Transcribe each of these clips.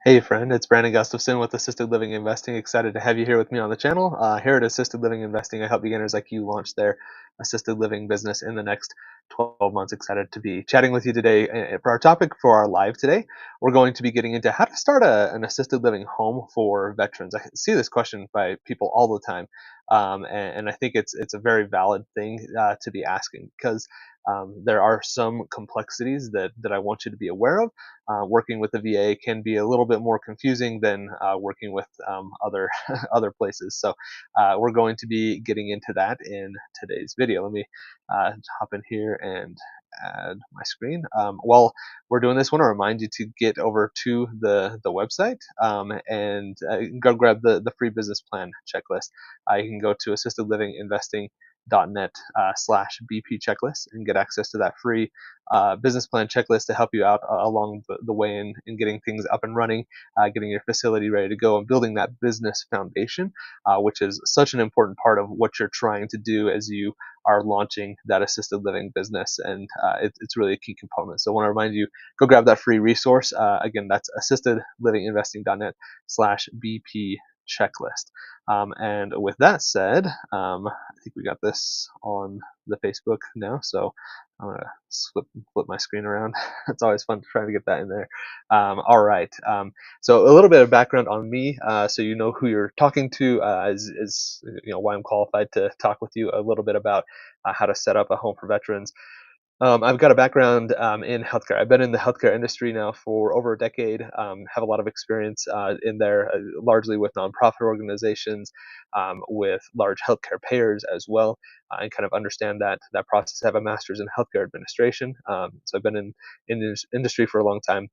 Hey friend, it's Brandon Gustafson with Assisted Living Investing. Excited to have you here with me on the channel. Here at Assisted Living Investing, I help beginners like you launch their assisted living business in the next 12 months. Excited to be chatting with you today. For our topic for our live today, we're going to be getting into how to start an assisted living home for veterans. I see this question by people all the time, and I think it's a very valid thing to be asking because there are some complexities that I want you to be aware of. Working with the VA can be a little bit more confusing than working with other other places. So we're going to be getting into that in today's video. Let me hop in here and add my screen. While we're doing this, I want to remind you to get over to the website and go grab the free business plan checklist. You can go to assistedlivinginvesting.net /BP checklist and get access to that free business plan checklist to help you out along the way in getting things up and running, getting your facility ready to go, and building that business foundation, which is such an important part of what you're trying to do as you are launching that assisted living business. And it's really a key component. So I want to remind you, go grab that free resource. Again, that's assistedlivinginvesting.net /BP checklist. And with that said, I think we got this on the Facebook now. So I'm gonna flip my screen around. It's always fun to try to get that in there. All right. So a little bit of background on me, so you know who you're talking to, is why I'm qualified to talk with you a little bit about how to set up a home for veterans. I've got a background in healthcare. I've been in the healthcare industry now for over a decade. Have a lot of experience in there, largely with nonprofit organizations, with large healthcare payers as well, and kind of understand that process. I have a master's in healthcare administration, so I've been in this industry for a long time.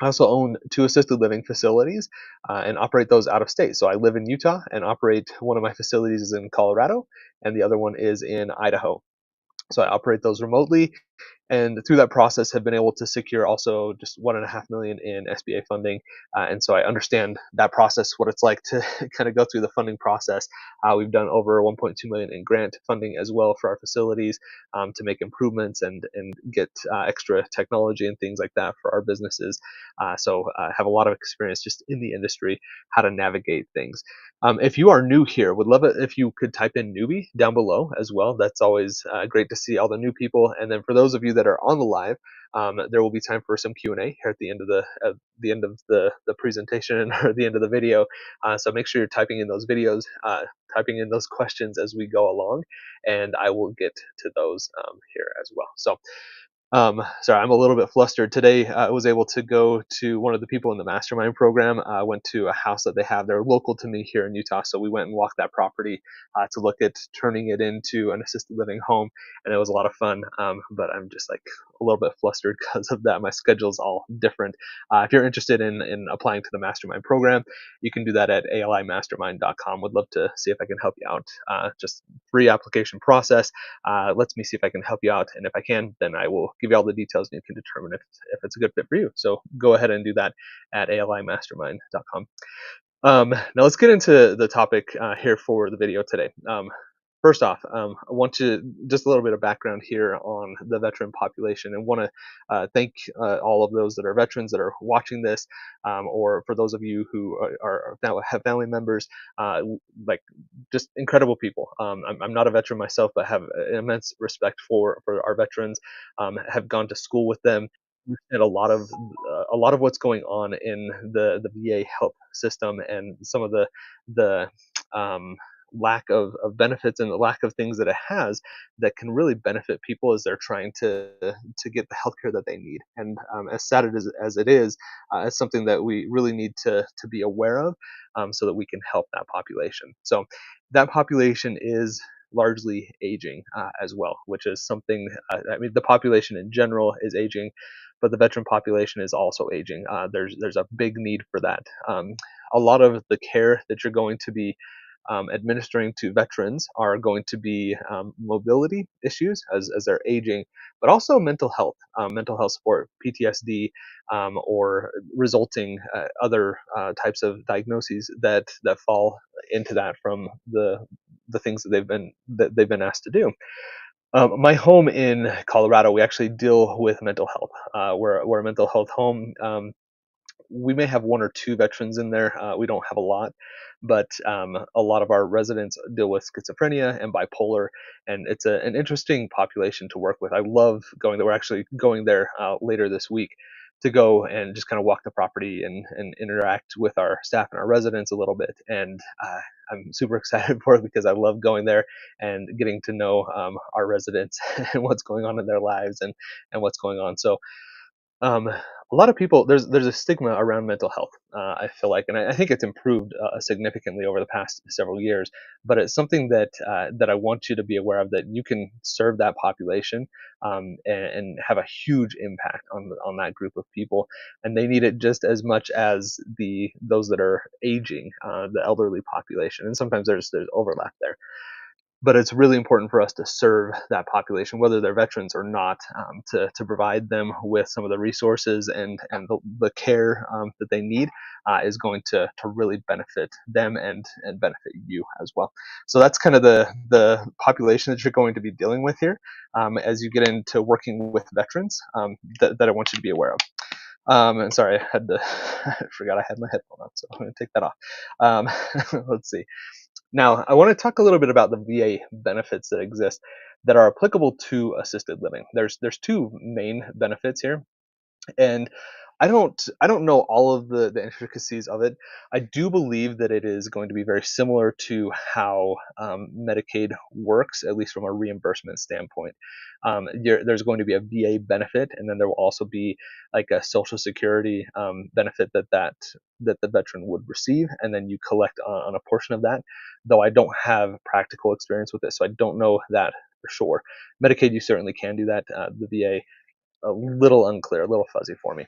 I also own two assisted living facilities and operate those out of state. So I live in Utah and operate one of my facilities is in Colorado, and the other one is in Idaho. So I operate those remotely, and through that process have been able to secure also just 1.5 million in SBA funding. And so I understand that process, what it's like to kind of go through the funding process. We've done over 1.2 million in grant funding as well for our facilities, to make improvements and get extra technology and things like that for our businesses. So I have a lot of experience just in the industry, how to navigate things. If you are new here, would love it if you could type in newbie down below as well. That's always great to see all the new people. And then for those of you that are on the live, there will be time for some Q&A here at the end of the presentation or the end of the video. So make sure you're typing in those videos, typing in those questions as we go along, and I will get to those here as well. So sorry, I'm a little bit flustered. Today, I was able to go to one of the people in the mastermind program. I went to a house that they have. They're local to me here in Utah. So we went and walked that property to look at turning it into an assisted living home. And it was a lot of fun. But I'm just like a little bit flustered because of that. My schedule's all different. If you're interested in applying to the mastermind program, you can do that at alimastermind.com. Would love to see if I can help you out. Just free application process. Lets me see if I can help you out. And if I can, then I will give you all the details and you can determine if it's a good fit for you. So go ahead and do that at alimastermind.com. Now let's get into the topic here for the video today. First off, I want to just a little bit of background here on the veteran population, and want to thank all of those that are veterans that are watching this, or for those of you who have family members, like just incredible people. I'm not a veteran myself, but have immense respect for our veterans. Have gone to school with them, and a lot of what's going on in the VA health system, and some of the lack of benefits and the lack of things that it has that can really benefit people as they're trying to get the healthcare that they need. And as sad as it is, it's something that we really need to be aware of, so that we can help that population. So that population is largely aging as well, which is something. I mean, the population in general is aging, but the veteran population is also aging. There's a big need for that. A lot of the care that you're going to be administering to veterans are going to be mobility issues as they're aging, but also mental health support, PTSD, or resulting other types of diagnoses that fall into that from the things that they've been asked to do. My home in Colorado, we actually deal with mental health. We're a mental health home. we may have one or two veterans in there. We don't have a lot, but a lot of our residents deal with schizophrenia and bipolar, and it's an interesting population to work with. I love going there. We're actually going there later this week to go and just kind of walk the property and interact with our staff and our residents a little bit. And I'm super excited for it because I love going there and getting to know our residents and what's going on in their lives and what's going on. So a lot of people, there's a stigma around mental health. I feel like, and I think it's improved significantly over the past several years. But it's something that I want you to be aware of, that you can serve that population and have a huge impact on that group of people, and they need it just as much as those that are aging, the elderly population. And sometimes there's overlap there, but it's really important for us to serve that population, whether they're veterans or not, to provide them with some of the resources and the care that they need is going to really benefit them and benefit you as well. So that's kind of the population that you're going to be dealing with here as you get into working with veterans that I want you to be aware of. And sorry, I forgot I had my headphone on, so I'm going to take that off. Let's see. Now, I want to talk a little bit about the VA benefits that exist that are applicable to assisted living. There's two main benefits here, and I don't know all of the intricacies of it. I do believe that it is going to be very similar to how Medicaid works, at least from a reimbursement standpoint. There's going to be a VA benefit, and then there will also be like a Social Security benefit that the veteran would receive, and then you collect on a portion of that. Though I don't have practical experience with it, so I don't know that for sure. Medicaid, you certainly can do that. The VA, a little unclear, a little fuzzy for me.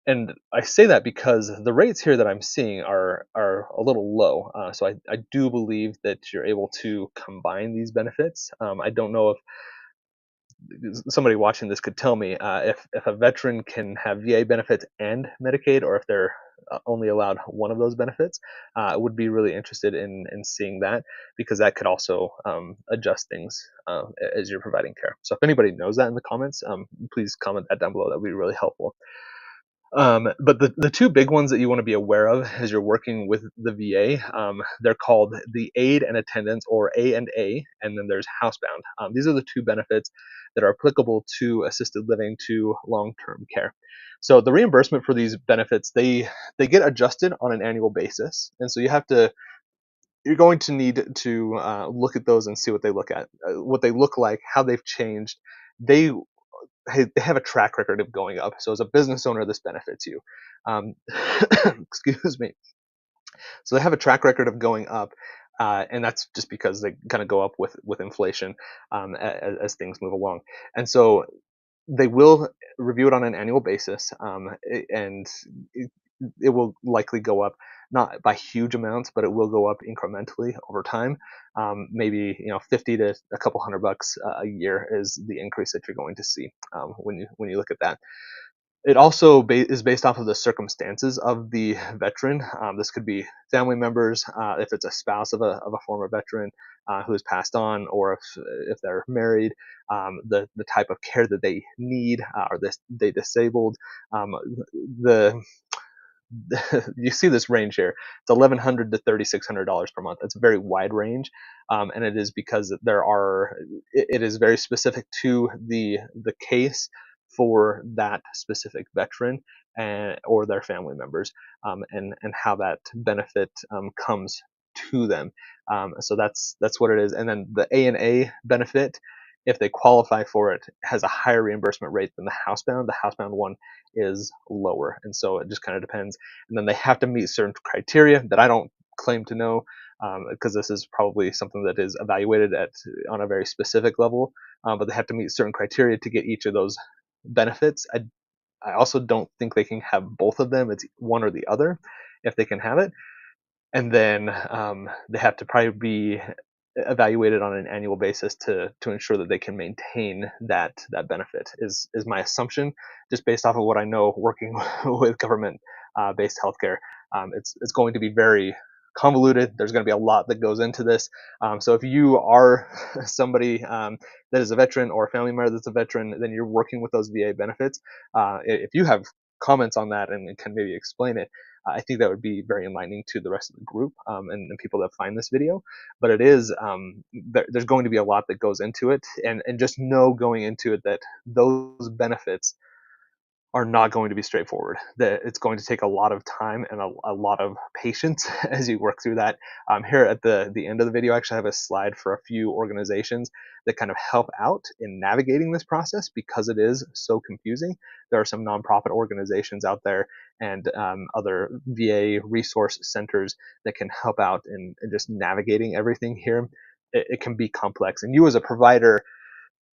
And I say that because the rates here that I'm seeing are a little low. So I do believe that you're able to combine these benefits. I don't know if somebody watching this could tell me if a veteran can have VA benefits and Medicaid, or if they're only allowed one of those benefits. I would be really interested in seeing that, because that could also adjust things as you're providing care. So if anybody knows that in the comments, please comment that down below. That would be really helpful. But the two big ones that you want to be aware of as you're working with the VA, they're called the aid and attendance, or A, and then there's housebound. These are the two benefits that are applicable to assisted living, to long-term care. So the reimbursement for these benefits, they get adjusted on an annual basis, and so you're going to need to look at those and see what they look like, how they've changed. They they have a track record of going up. So as a business owner, this benefits you. Um, excuse me. So they have a track record of going up, and that's just because they kind of go up with inflation as things move along. And so they will review it on an annual basis, and it will likely go up, not by huge amounts, but it will go up incrementally over time. Maybe 50 to a couple $100 a year is the increase that you're going to see when you look at that. It also is based off of the circumstances of the veteran. This could be family members, if it's a spouse of a former veteran who has passed on, or if they're married, the type of care that they need, are they disabled. The You see this range here. It's $1,100 to $3,600 per month. It's a very wide range, and it is because it is very specific to the case for that specific veteran or their family members, and how that benefit comes to them. So that's what it is. And then the A benefit, if they qualify for it, has a higher reimbursement rate than the housebound. The housebound one is lower, and so it just kind of depends. And then they have to meet certain criteria that I don't claim to know, because this is probably something that is evaluated on a very specific level. But they have to meet certain criteria to get each of those benefits. I also don't think they can have both of them. It's one or the other if they can have it. And then they have to probably be evaluated on an annual basis to ensure that they can maintain that benefit, is my assumption, just based off of what I know working with government based healthcare. It's going to be very convoluted. There's going to be a lot that goes into this. So if you are somebody that is a veteran, or a family member that's a veteran, then you're working with those VA benefits. If you have comments on that and can maybe explain it, I think that would be very enlightening to the rest of the group, and people that find this video. But it is, there's going to be a lot that goes into it, and just know going into it that those benefits are not going to be straightforward. That it's going to take a lot of time and a lot of patience as you work through that. Here at the end of the video, I actually have a slide for a few organizations that kind of help out in navigating this process because it is so confusing. There are some nonprofit organizations out there and other VA resource centers that can help out in just navigating everything here. It can be complex, and you as a provider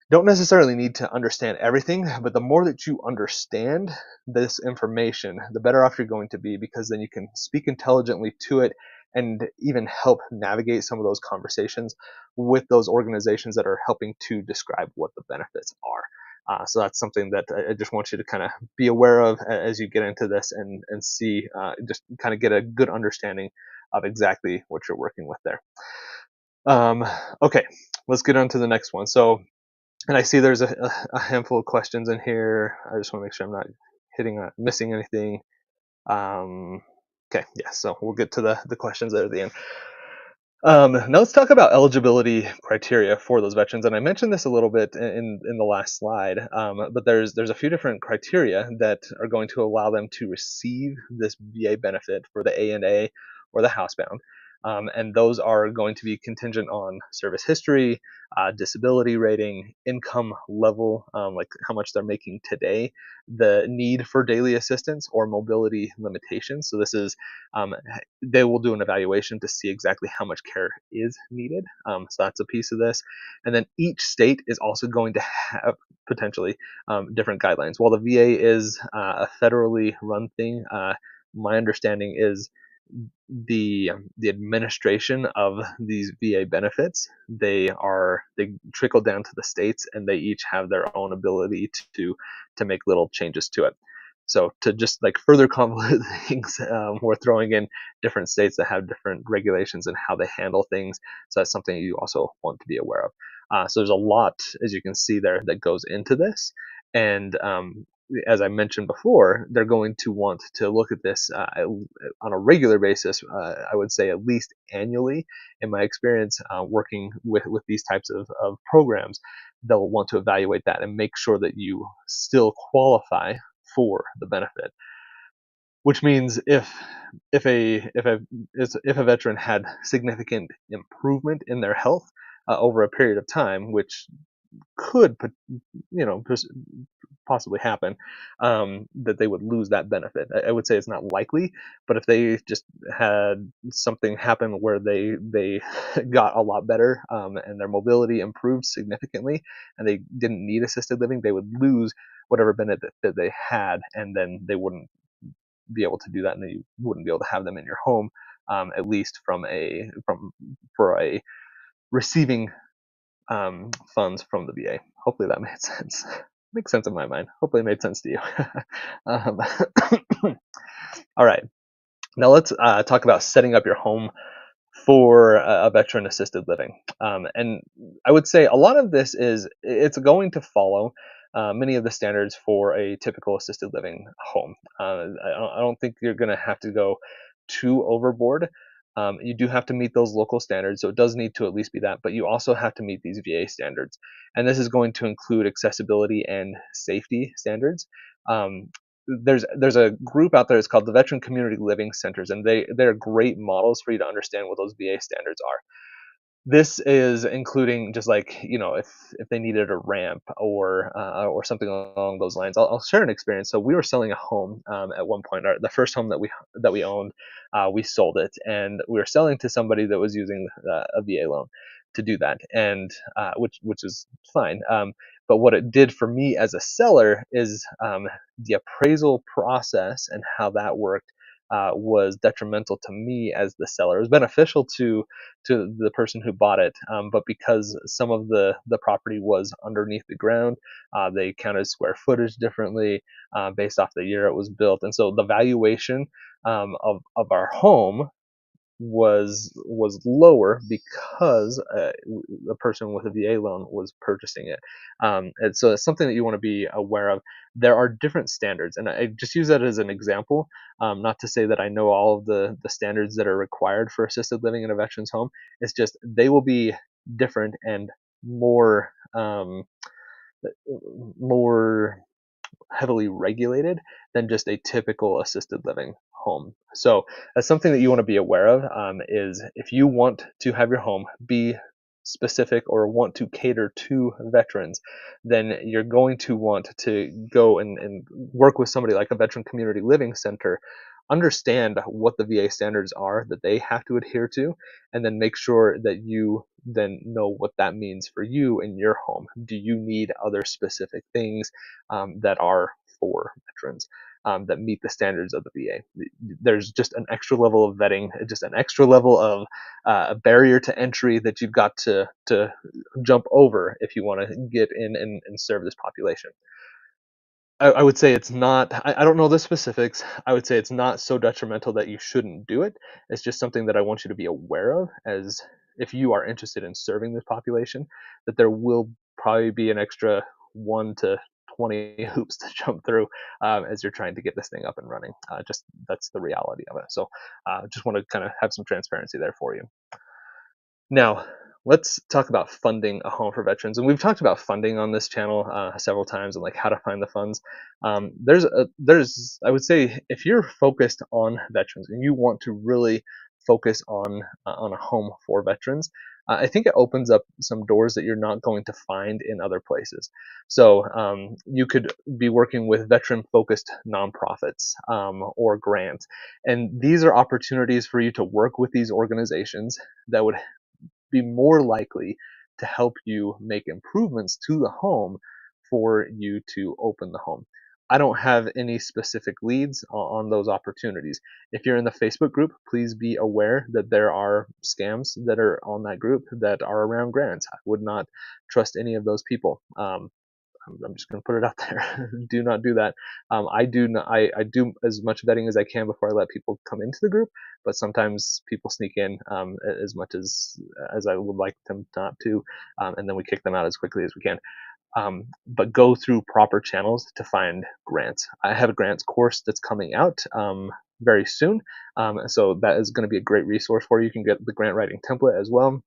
don't necessarily need to understand everything, but the more that you understand this information, the better off you're going to be, because then you can speak intelligently to it and even help navigate some of those conversations with those organizations that are helping to describe what the benefits are. So that's something that I just want you to kind of be aware of as you get into this, and see, just kind of get a good understanding of exactly what you're working with there. Um, okay, let's get on to the next one. So, and I see there's a handful of questions in here. I just want to make sure I'm not missing anything. Okay, yeah, so we'll get to the questions there at the end. Now let's talk about eligibility criteria for those veterans, and I mentioned this a little bit in the last slide. But there's a few different criteria that are going to allow them to receive this VA benefit for the A&A or the housebound. And those are going to be contingent on service history, disability rating, income level, like how much they're making today, the need for daily assistance, or mobility limitations. So this is, they will do an evaluation to see exactly how much care is needed. So that's a piece of this. And then each state is also going to have potentially different guidelines. While the VA is a federally run thing, my understanding is the administration of these VA benefits, they trickle down to the states, and they each have their own ability to make little changes to it. So to just like further convolute things, we're throwing in different states that have different regulations and how they handle things. So that's something you also want to be aware of. So there's a lot, as you can see there, that goes into this. And as I mentioned before, they're going to want to look at this on a regular basis. I would say at least annually. In my experience, working with these types of programs, they'll want to evaluate that and make sure that you still qualify for the benefit. Which means if a veteran had significant improvement in their health over a period of time, which could, possibly happen, that they would lose that benefit. I would say it's not likely, but if they just had something happen where they got a lot better, and their mobility improved significantly, and they didn't need assisted living, they would lose whatever benefit that they had, and then they wouldn't be able to do that, and they wouldn't be able to have them in your home, at least for a receiving funds from the VA. Hopefully that made sense. Makes sense in my mind. Hopefully it made sense to you. um, all right. Now let's talk about setting up your home for a veteran assisted living. And I would say a lot of this it's going to follow many of the standards for a typical assisted living home. I don't think you're going to have to go too overboard. You do have to meet those local standards, so it does need to at least be that, but you also have to meet these VA standards. And this is going to include accessibility and safety standards. There's a group out there. It's called the Veteran Community Living Centers, and they're great models for you to understand what those VA standards are. This is including just like, if they needed a ramp or something along those lines. I'll share an experience. So we were selling a home at one point. The first home that we owned, we sold it, and we were selling to somebody that was using a VA loan to do that, and which is fine. But what it did for me as a seller is, the appraisal process and how that worked was detrimental to me as the seller. It was beneficial to the person who bought it, but because some of the property was underneath the ground, they counted square footage differently based off the year it was built, and so the valuation of our home was lower because the person with a VA loan was purchasing it. And so it's something that you want to be aware of. There are different standards, and I just use that as an example, not to say that I know all of the standards that are required for assisted living in a veteran's home. It's just they will be different and more more heavily regulated than just a typical assisted living home. So that's something that you want to be aware of, is if you want to have your home be specific or want to cater to veterans, then you're going to want to go and work with somebody like a veteran community living center, understand what the VA standards are that they have to adhere to, and then make sure that you then know what that means for you in your home. Do you need other specific things that are for veterans, that meet the standards of the VA? There's just an extra level of vetting, just an extra level of a barrier to entry that you've got to jump over if you want to get in and serve this population. I would say it's not. I don't know the specifics. I would say it's not so detrimental that you shouldn't do it. It's just something that I want you to be aware of, as if you are interested in serving this population, that there will probably be an extra 1 to 20 hoops to jump through as you're trying to get this thing up and running. Just that's the reality of it. So just want to kind of have some transparency there for you. Now, let's talk about funding a home for veterans. And we've talked about funding on this channel several times, and like how to find the funds. There's I would say, if you're focused on veterans and you want to really focus on a home for veterans, I think it opens up some doors that you're not going to find in other places. So you could be working with veteran-focused nonprofits or grants, and these are opportunities for you to work with these organizations that would be more likely to help you make improvements to the home for you to open the home. I don't have any specific leads on those opportunities. If you're in the Facebook group, please be aware that there are scams that are on that group that are around grants. I would not trust any of those people. I'm just going to put it out there. Do not do that. I do as much vetting as I can before I let people come into the group, but sometimes people sneak in as much as I would like them not to, and then we kick them out as quickly as we can. But go through proper channels to find grants. I have a grants course that's coming out very soon, so that is going to be a great resource for you. You can get the grant writing template as well.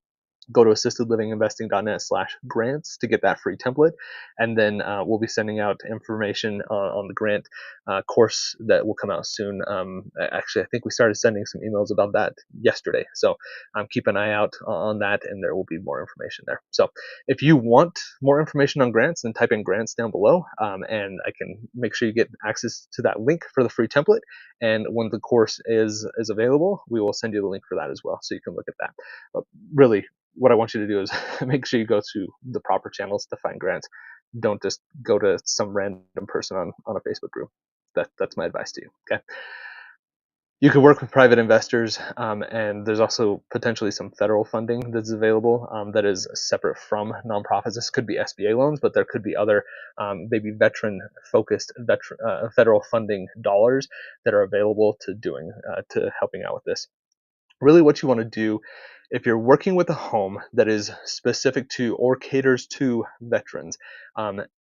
Go to assistedlivinginvesting.net/grants to get that free template, and then we'll be sending out information on the grant course that will come out soon. Actually, I think we started sending some emails about that yesterday, so keep an eye out on that, and there will be more information there. So if you want more information on grants, then type in grants down below, and I can make sure you get access to that link for the free template. And when the course is available, we will send you the link for that as well, so you can look at that. But really, what I want you to do is make sure you go to the proper channels to find grants. Don't just go to some random person on a Facebook group. That's my advice to you. Okay. You can work with private investors, and there's also potentially some federal funding that's available that is separate from nonprofits. This could be SBA loans, but there could be other maybe veteran-focused federal funding dollars that are available to helping out with this. Really, what you want to do if you're working with a home that is specific to or caters to veterans,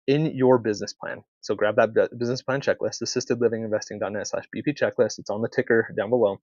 in your business plan. So grab that business plan checklist, assistedlivinginvesting.net/BP checklist. It's on the ticker down below.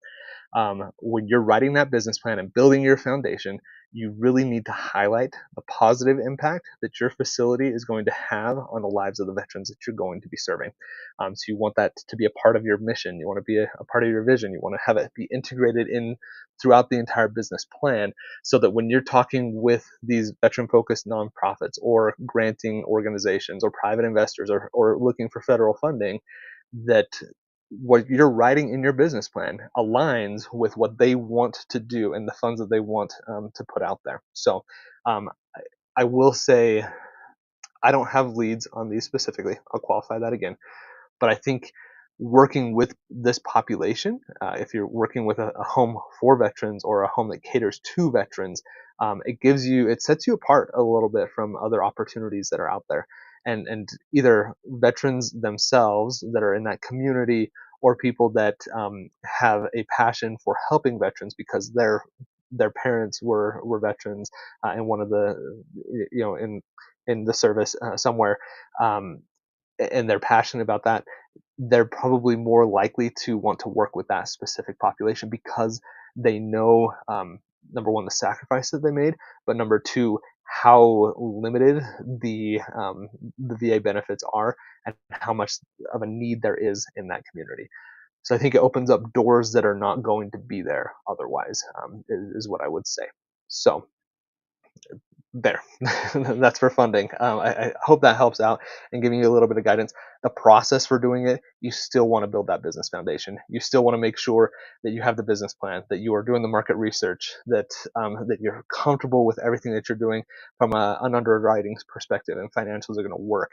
When you're writing that business plan and building your foundation, you really need to highlight the positive impact that your facility is going to have on the lives of the veterans that you're going to be serving. So you want that to be a part of your mission. You want to be a part of your vision. You want to have it be integrated in throughout the entire business plan, so that when you're talking with these veteran-focused nonprofits or granting organizations or private investors or looking for federal funding, that what you're writing in your business plan aligns with what they want to do and the funds that they want to put out there. So um, I will say I don't have leads on these specifically. I'll qualify that again. But I think working with this population, if you're working with a home for veterans or a home that caters to veterans, it sets you apart a little bit from other opportunities that are out there. And either veterans themselves that are in that community or people that have a passion for helping veterans because their parents were veterans in one of the in the service somewhere, um, and they're passionate about that, they're probably more likely to want to work with that specific population because they know, number one, the sacrifice that they made, but number two, how limited the VA benefits are and how much of a need there is in that community. So I think it opens up doors that are not going to be there otherwise, is what I would say. So there. That's for funding. I hope that helps out and giving you a little bit of guidance. The process for doing it, you still want to build that business foundation. You still want to make sure that you have the business plan, that you are doing the market research, that you're comfortable with everything that you're doing from an underwriting perspective, and financials are going to work.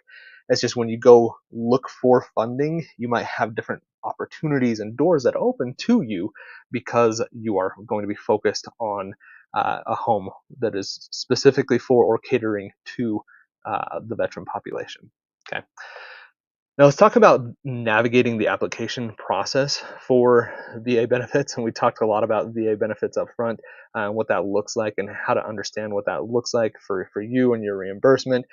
It's just when you go look for funding, you might have different opportunities and doors that open to you because you are going to be focused on a home that is specifically for or catering to the veteran population. Okay. Now let's talk about navigating the application process for VA benefits. And we talked a lot about VA benefits up front, what that looks like and how to understand what that looks like for you and your reimbursement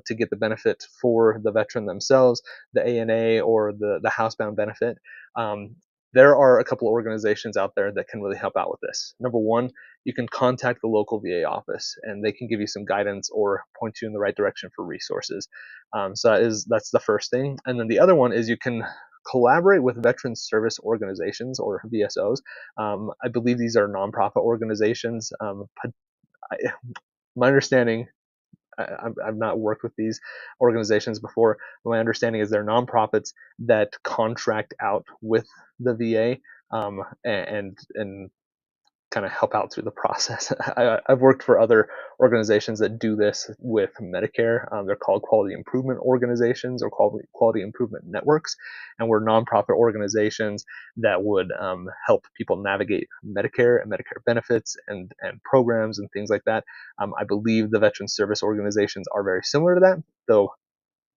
to get the benefit for the veteran themselves, the ANA or the housebound benefit. Um, there are a couple of organizations out there that can really help out with this. Number one, you can contact the local VA office and they can give you some guidance or point you in the right direction for resources. So that's the first thing. And then the other one is you can collaborate with veteran service organizations or VSOs. I believe these are nonprofit organizations. My understanding, I've not worked with these organizations before. But my understanding is they're nonprofits that contract out with the VA and kind of help out through the process. I've worked for other organizations that do this with Medicare. They're called quality improvement organizations or quality improvement networks, and we're nonprofit organizations that would help people navigate Medicare and Medicare benefits and programs and things like that. I believe the veteran service organizations are very similar to that, though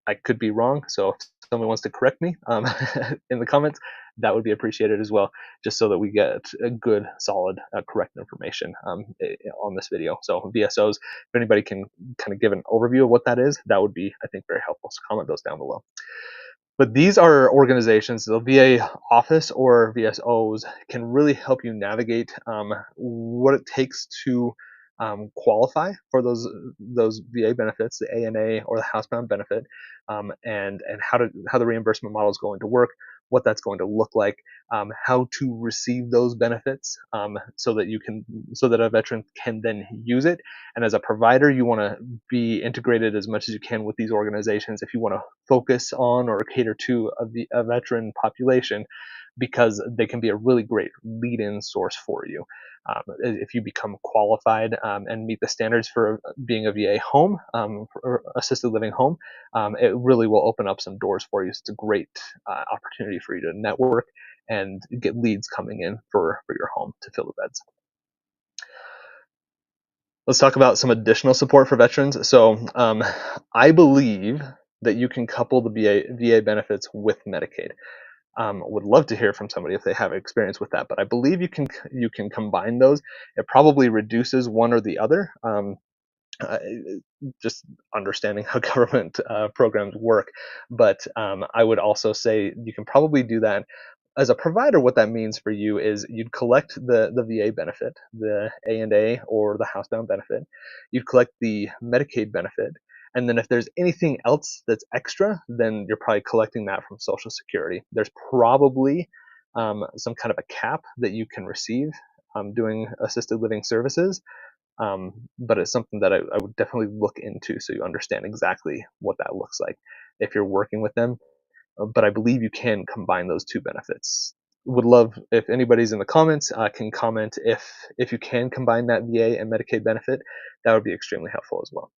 I could be wrong. So if someone wants to correct me in the comments, that would be appreciated as well, just so that we get a good, solid, correct information on this video. So VSOs, if anybody can kind of give an overview of what that is, that would be, I think, very helpful. So comment those down below. But these are organizations, the VA office or VSOs can really help you navigate what it takes to qualify for those VA benefits, the ANA or the housebound benefit, and how the reimbursement model is going to work, what that's going to look like, how to receive those benefits, so that a veteran can then use it. And as a provider, you want to be integrated as much as you can with these organizations if you want to focus on or cater to a veteran population, because they can be a really great lead-in source for you. If you become qualified and meet the standards for being a VA home or assisted living home, it really will open up some doors for you. So it's a great opportunity for you to network and get leads coming in for your home to fill the beds. Let's talk about some additional support for veterans. So I believe that you can couple the VA benefits with Medicaid. Would love to hear from somebody if they have experience with that, but I believe you can combine those. It probably reduces one or the other. Uh, just understanding how government programs work, but I would also say you can probably do that. As a provider, what that means for you is you'd collect the VA benefit, the A&A or the housebound benefit. You'd collect the Medicaid benefit. And then if there's anything else that's extra, then you're probably collecting that from Social Security. There's probably some kind of a cap that you can receive doing assisted living services. But it's something that I would definitely look into so you understand exactly what that looks like if you're working with them. But I believe you can combine those two benefits. Would love if anybody's in the comments can comment if you can combine that VA and Medicaid benefit. That would be extremely helpful as well.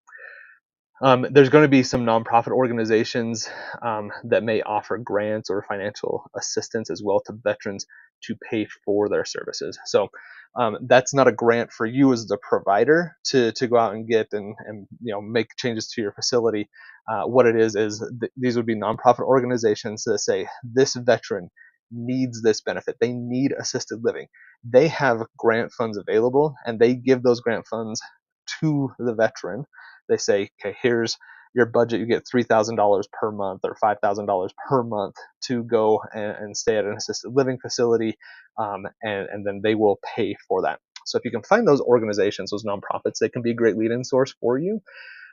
There's going to be some nonprofit organizations that may offer grants or financial assistance as well to veterans to pay for their services. So that's not a grant for you as the provider to go out and get and make changes to your facility. What it is these would be nonprofit organizations that say this veteran needs this benefit. They need assisted living. They have grant funds available, and they give those grant funds to the veteran. They say, okay, here's your budget. You get $3,000 per month or $5,000 per month to go and stay at an assisted living facility, and then they will pay for that. So if you can find those organizations, those nonprofits, they can be a great lead-in source for you,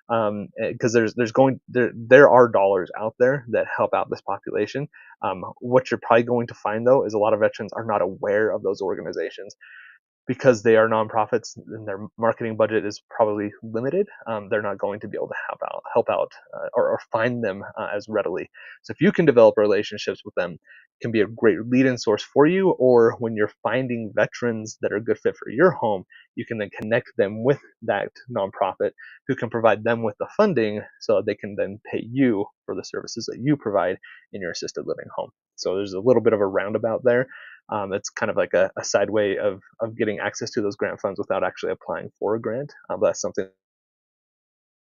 because there are dollars out there that help out this population. What you're probably going to find, though, is a lot of veterans are not aware of those organizations because they are nonprofits and their marketing budget is probably limited. They're not going to be able to help out or find them as readily. So if you can develop relationships with them, it can be a great lead-in source for you. Or when you're finding veterans that are a good fit for your home, you can then connect them with that nonprofit who can provide them with the funding so they can then pay you for the services that you provide in your assisted living home. So there's a little bit of a roundabout there. It's kind of like a side way of getting access to those grant funds without actually applying for a grant. But that's something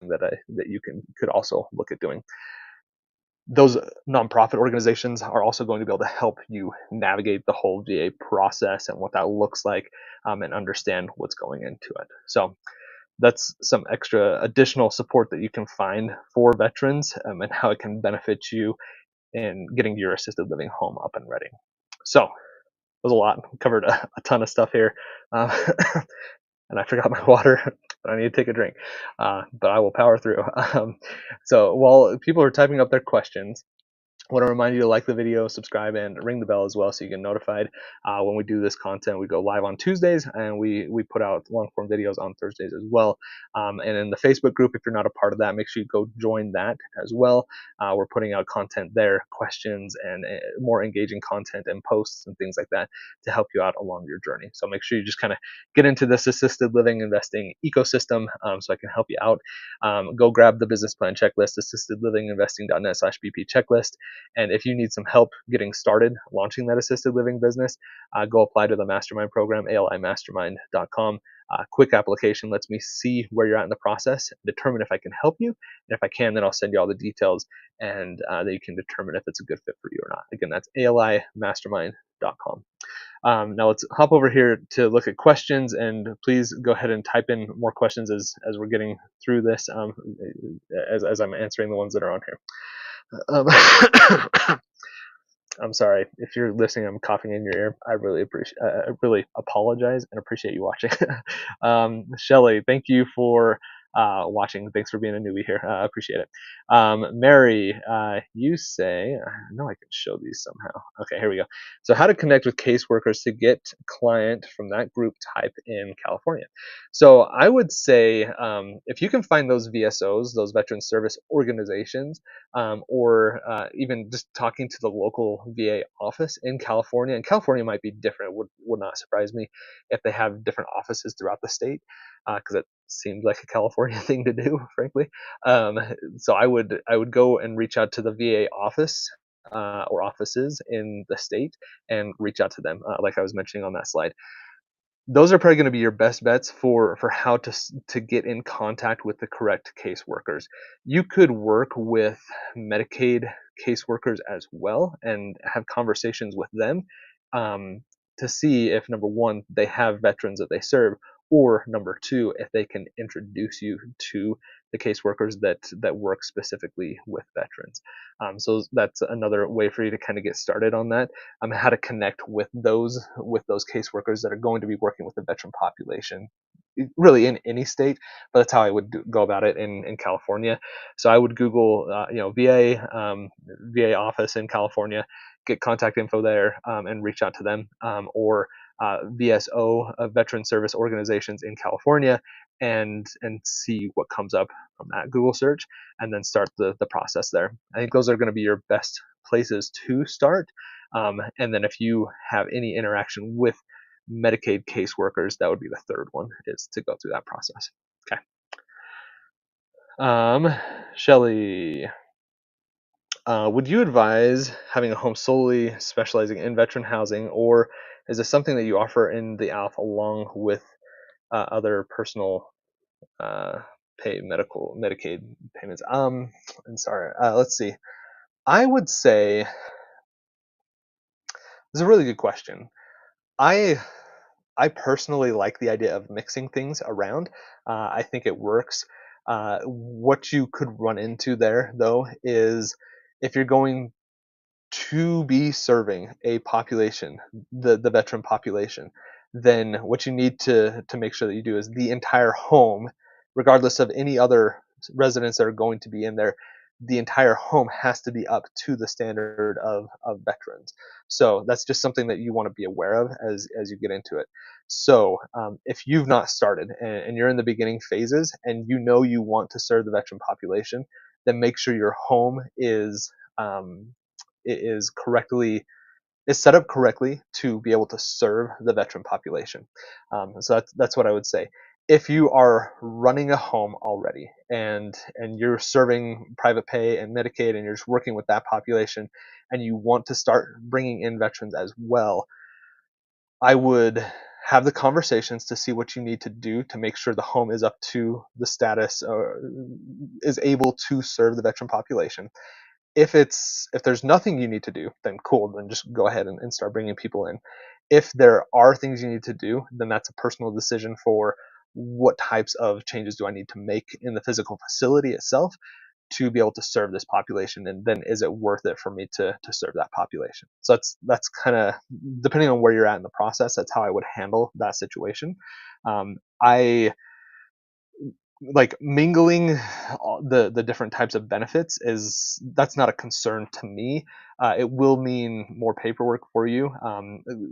that you could also look at doing. Those nonprofit organizations are also going to be able to help you navigate the whole VA process and what that looks like, and understand what's going into it. So that's some extra additional support that you can find for veterans, and how it can benefit you in getting your assisted living home up and ready. So was a lot. Covered a ton of stuff here, and I forgot my water. I need to take a drink, but I will power through. So while people are typing up their questions, I want to remind you to like the video, subscribe, and ring the bell as well so you get notified when we do this content. We go live on Tuesdays, and we put out long form videos on Thursdays as well. And in the Facebook group, if you're not a part of that, make sure you go join that as well. We're putting out content there, questions, and more engaging content and posts and things like that to help you out along your journey. So make sure you just kind of get into this assisted living investing ecosystem, so I can help you out. Go grab the business plan checklist, assistedlivinginvesting.net/BP checklist. And if you need some help getting started launching that assisted living business, go apply to the mastermind program, alimastermind.com. Quick application lets me see where you're at in the process, determine if I can help you. And if I can, then I'll send you all the details, and then you can determine if it's a good fit for you or not. Again, that's alimastermind.com. Now let's hop over here to look at questions, and please go ahead and type in more questions as we're getting through this, as I'm answering the ones that are on here. I'm sorry if you're listening. I'm coughing in your ear. I really apologize and appreciate you watching. Shelly, thank you for watching. Thanks for being a newbie here. I appreciate it. Mary, you say, I know I can show these somehow. Okay, here we go. So how to connect with caseworkers to get client from that group type in California. So I would say, if you can find those VSOs, those veteran service organizations, or even just talking to the local VA office in California. And California might be different. It would not surprise me if they have different offices throughout the state, because it seems like a California thing to do, frankly. So I would go and reach out to the VA office, or offices in the state, and reach out to them, like I was mentioning on that slide. Those are probably going to be your best bets for how to get in contact with the correct caseworkers. You could work with Medicaid caseworkers as well and have conversations with them, to see if, number one, they have veterans that they serve, or number two, if they can introduce you to the caseworkers that work specifically with veterans. So that's another way for you to kind of get started on that. How to connect with those caseworkers that are going to be working with the veteran population, really in any state, but that's how I would go about it in California. So I would Google, VA office in California, get contact info there, and reach out to them, or VSO, veteran service organizations in California, and see what comes up from that Google search, and then start the process there. I think those are going to be your best places to start. And then if you have any interaction with Medicaid caseworkers, that would be the third one, is to go through that process. Okay. Shelly, would you advise having a home solely specializing in veteran housing, or is this something that you offer in the ALF along with other personal Medicaid payments? I'm sorry. Let's see. I would say It's a really good question. I I personally like the idea of mixing things around. I think it works. What you could run into there, though, is if you're going to be serving a population, the veteran population, then what you need to make sure that you do is the entire home, regardless of any other residents that are going to be in there, the entire home has to be up to the standard of veterans. So that's just something that you want to be aware of as you get into it. So if you've not started and you're in the beginning phases and you know you want to serve the veteran population, then make sure your home is correctly is set up correctly to be able to serve the veteran population. So that's what I would say. If you are running a home already and you're serving private pay and Medicaid and you're just working with that population and you want to start bringing in veterans as well, I would have the conversations to see what you need to do to make sure the home is up to the status or is able to serve the veteran population. If there's nothing you need to do, then cool, then just go ahead and start bringing people in. If there are things you need to do, then that's a personal decision for what types of changes do I need to make in the physical facility itself to be able to serve this population, and then is it worth it for me to serve that population. So that's kind of, depending on where you're at in the process, that's how I would handle that situation. I like mingling the different types of benefits is that's not a concern to me. It will mean more paperwork for you.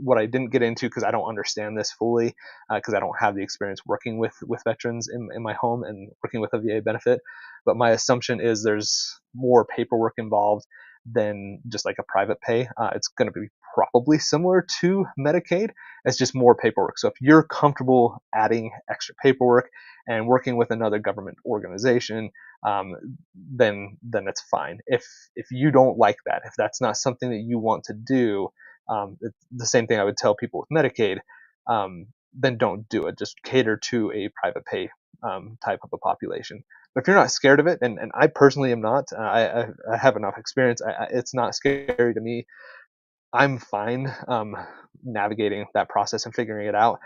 What I didn't get into because I don't understand this fully, because I don't have the experience working with veterans in my home and working with a VA benefit, but my assumption is there's more paperwork involved than just like a private pay. It's going to be probably similar to Medicaid. It's just more paperwork. So if you're comfortable adding extra paperwork and working with another government organization, um, then it's fine. If you don't like that, if that's not something that you want to do, it's the same thing I would tell people with Medicaid. Then don't do it. Just cater to a private pay type of a population. But if you're not scared of it, and I personally am not, I have enough experience. It's not scary to me. I'm fine navigating that process and figuring it out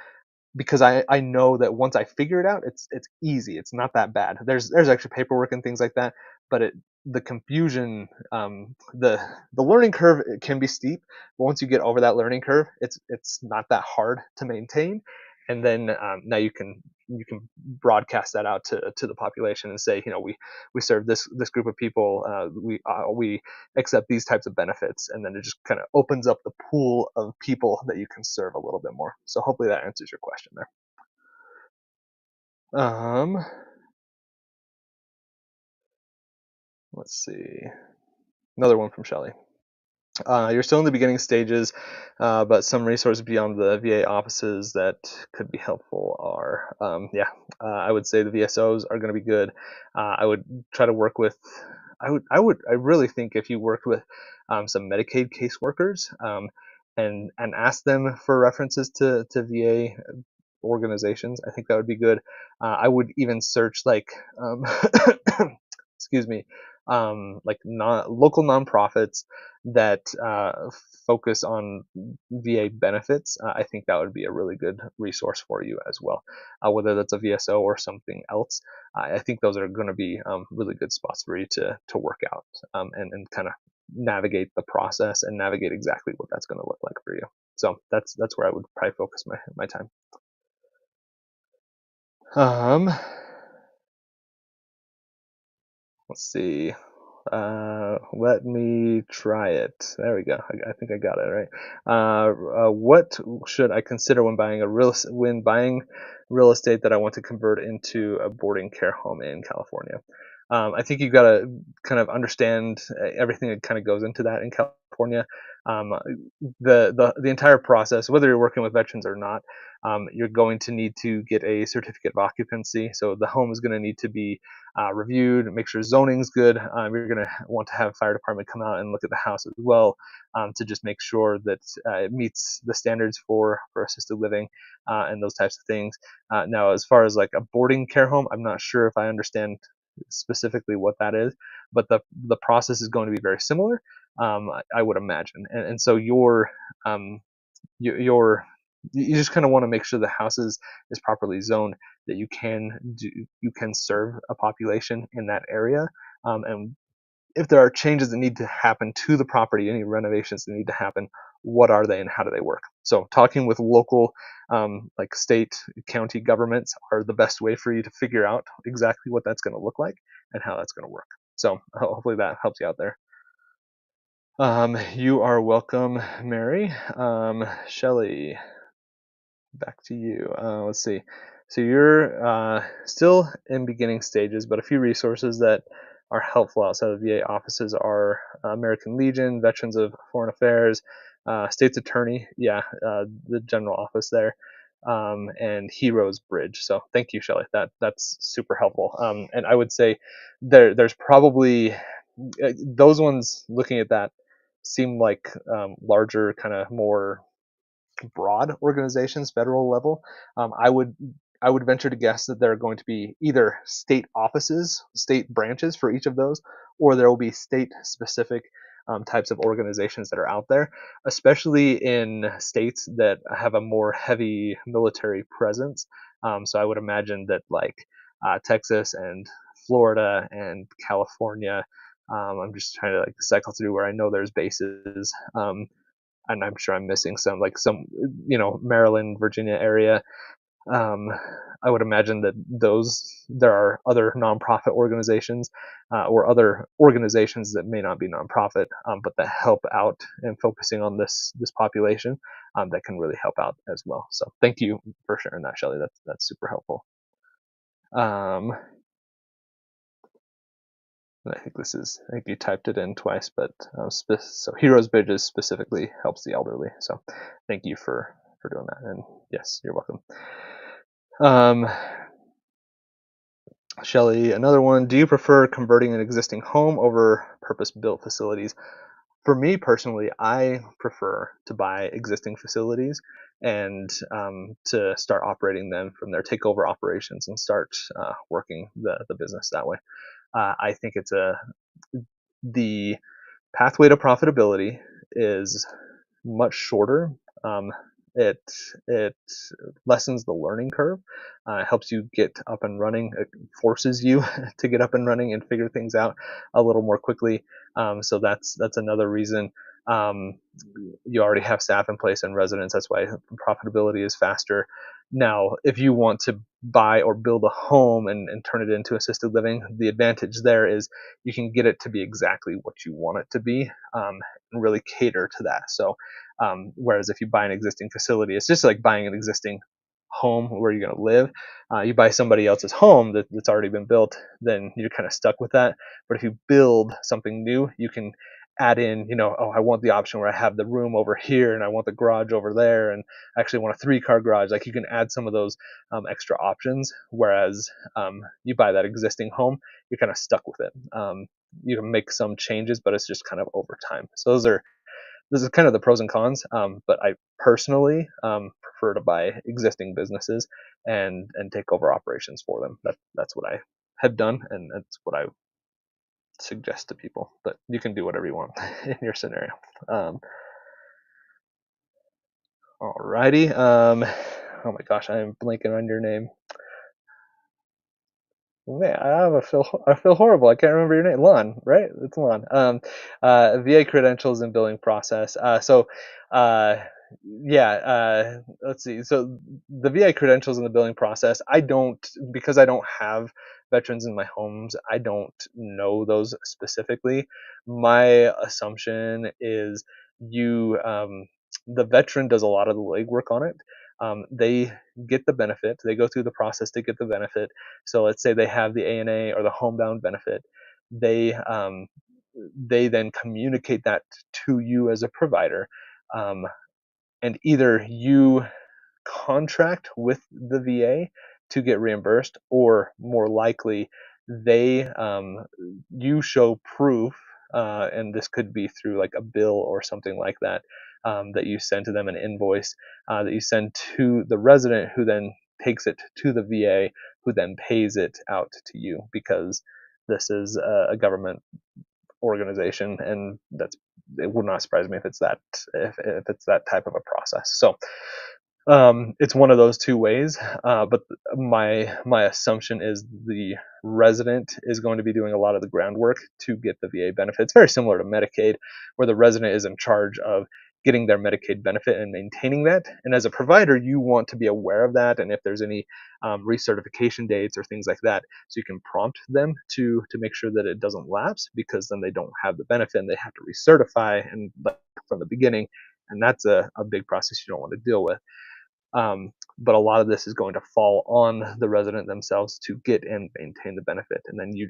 because I know that once I figure it out, it's easy. It's not that bad. There's extra paperwork and things like that, but the confusion, the learning curve, it can be steep. But once you get over that learning curve, it's not that hard to maintain. And then now you can broadcast that out to the population and say, we serve this group of people. We accept these types of benefits, and then it just kind of opens up the pool of people that you can serve a little bit more. So hopefully that answers your question there. Um, let's see. Another one from Shelley. You're still in the beginning stages, but some resources beyond the VA offices that could be helpful are, I would say the VSOs are going to be good. I would try to work with, I really think if you worked with some Medicaid caseworkers, and ask them for references to VA organizations, I think that would be good. I would even search like, excuse me, like local nonprofits that focus on VA benefits. I think that would be a really good resource for you as well, whether that's a VSO or something else. I think those are going to be really good spots for you to work out, and kind of navigate the process and navigate exactly what that's going to look like for you. So that's where I would probably focus my time. Um, let's see. Let me try it. There we go. I think I got it right. What should I consider when buying real estate that I want to convert into a boarding care home in California? I think you've got to kind of understand everything that kind of goes into that in California. Um, the entire process, whether you're working with veterans or not, you're going to need to get a certificate of occupancy. So the home is going to need to be reviewed, make sure zoning's good. You're going to want to have fire department come out and look at the house as well, to just make sure that it meets the standards for assisted living, and those types of things. Now, as far as like a boarding care home, I'm not sure if I understand specifically what that is, but the process is going to be very similar. I would imagine. And so um, you just kind of want to make sure the house is properly zoned, that you can serve a population in that area. And if there are changes that need to happen to the property, any renovations that need to happen, what are they and how do they work? So talking with local, like state, county governments are the best way for you to figure out exactly what that's going to look like and how that's going to work. So hopefully that helps you out there. You are welcome, Mary. Shelley, back to you. Let's see. So you're still in beginning stages, but a few resources that are helpful outside of VA offices are American Legion, Veterans of Foreign Affairs, State's Attorney, the general office there, and Heroes Bridge. So thank you, Shelley. That's super helpful. And I would say there's probably those ones. Looking at that, seem like larger, kind of more broad organizations, federal level. I would venture to guess that there are going to be either state offices, state branches for each of those, or there will be state specific types of organizations that are out there, especially in states that have a more heavy military presence. So I would imagine that like Texas and Florida and California. I'm just trying to like cycle through where I know there's bases. And I'm sure I'm missing some, like some, Maryland, Virginia area. Um, I would imagine that there are other nonprofit organizations or other organizations that may not be nonprofit, but that help out in focusing on this population that can really help out as well. So thank you for sharing that, Shelley. That's super helpful. Um, I think you typed it in twice, but so Heroes Bridges specifically helps the elderly. So thank you for doing that. And yes, you're welcome. Shelley, another one. Do you prefer converting an existing home over purpose-built facilities? For me personally, I prefer to buy existing facilities and to start operating them from their takeover operations and start working the business that way. I think the pathway to profitability is much shorter. Um, it it lessens the learning curve, helps you get up and running. It forces you to get up and running and figure things out a little more quickly. So that's another reason. Um, you already have staff in place and residents. That's why profitability is faster. Now, if you want to buy or build a home and turn it into assisted living, the advantage there is you can get it to be exactly what you want it to be, and really cater to that. So, whereas if you buy an existing facility, it's just like buying an existing home where you're going to live. You buy somebody else's home that's already been built, then you're kind of stuck with that. But if you build something new, you can add in, oh, I want the option where I have the room over here and I want the garage over there and I actually want a 3-car garage. Like you can add some of those extra options. Whereas you buy that existing home, you're kind of stuck with it. You can make some changes, but it's just kind of over time. So this is kind of the pros and cons. But I personally prefer to buy existing businesses and take over operations for them. That's what I have done, and that's what I suggest to people. But you can do whatever you want in your scenario. Alrighty. Oh my gosh, I am blanking on your name. Man, I feel horrible. I can't remember your name. Lon, right? It's Lon. VA credentials and billing process. Uh, yeah. Let's see. So the VA credentials and the billing process, because I don't have veterans in my homes, I don't know those specifically. My assumption is the veteran does a lot of the legwork on it. They get the benefit. They go through the process to get the benefit. So let's say they have the ANA or the homebound benefit. They they then communicate that to you as a provider, um, and either you contract with the VA to get reimbursed, or more likely, you show proof, and this could be through like a bill or something like that, that you send to them, an invoice that you send to the resident, who then takes it to the VA, who then pays it out to you, because this is a government organization, and that's it would not surprise me if it's that if it's that type of a process. So it's one of those two ways, but my assumption is the resident is going to be doing a lot of the groundwork to get the VA benefit. It's very similar to Medicaid, where the resident is in charge of getting their Medicaid benefit and maintaining that. And as a provider, you want to be aware of that, and if there's any recertification dates or things like that, so you can prompt them to make sure that it doesn't lapse, because then they don't have the benefit and they have to recertify and from the beginning, and that's a big process you don't want to deal with. But a lot of this is going to fall on the resident themselves to get and maintain the benefit, and then you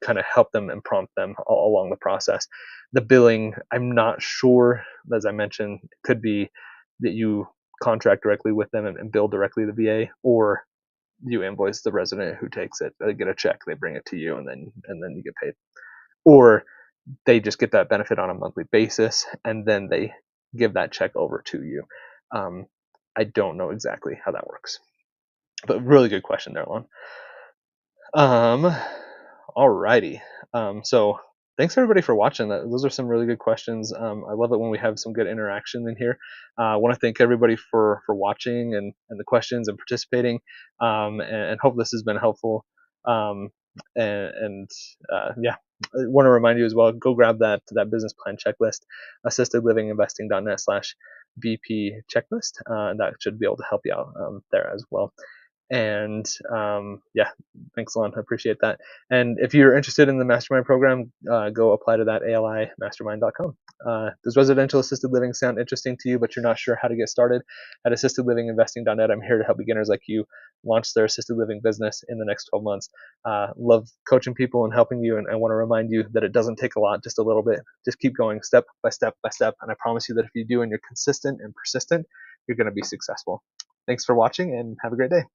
kind of help them and prompt them all along the process. The billing, I'm not sure, as I mentioned, it could be that you contract directly with them and bill directly to the VA, or you invoice the resident who takes it. They get a check, they bring it to you, and then you get paid. Or they just get that benefit on a monthly basis, and then they give that check over to you. I don't know exactly how that works, but really good question there, Lon. Alrighty. So thanks everybody for watching. Those are some really good questions. I love it when we have some good interaction in here. I want to thank everybody for watching and the questions and participating. And hope this has been helpful. Yeah, I want to remind you as well, go grab that business plan checklist, assistedlivinginvesting.net/BP checklist. That should be able to help you out there as well. And yeah, thanks, Lon. I appreciate that. And if you're interested in the mastermind program, go apply to that, alimastermind.com. Does residential assisted living sound interesting to you, but you're not sure how to get started? At assistedlivinginvesting.net, I'm here to help beginners like you launch their assisted living business in the next 12 months. Love coaching people and helping you, and I want to remind you that it doesn't take a lot, just a little bit. Just keep going step by step by step, and I promise you that if you do and you're consistent and persistent, you're going to be successful. Thanks for watching, and have a great day.